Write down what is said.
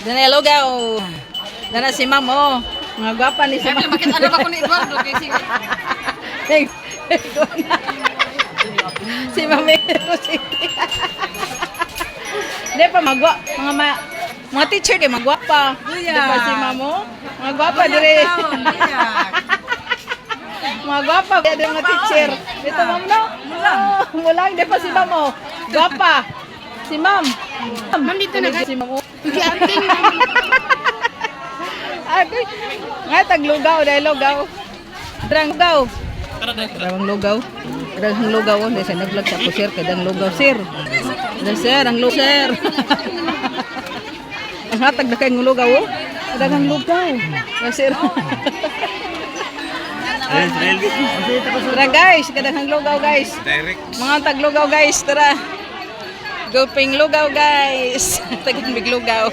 Dana lugaw. Dana si Ma'am oh. Mga gwapa ni si Ma'am. Bakit ano ba ko ni Eduardo kay sige. Hey. Si Ma'am Rosity. Hindi pa mga teacher di magwapa. Di ba si Ma'am oh? Mga gwapa dire. Mga gwapa di mga teacher. Dito Ma'am no? Mulang di pa si Ma'am oh. Gwapa. Si Ma'am. Ma'am dito na Si Ma'am oh. Gianting. Ako, nga taglugaw, dahil lugaw. Drang lugaw. Drang lugaw. Drang lugaw. Dahil sa naglag sa kusir, kadang lugaw, sir. Dahil sir, ang lugaw, sir. Ang hatag na kayong lugaw, oh. Kadang lugaw. Dahil sir. Tara guys, kadang lugaw guys. Mga taglugaw guys, tara. Goping lugaw guys. Tagang biglugaw.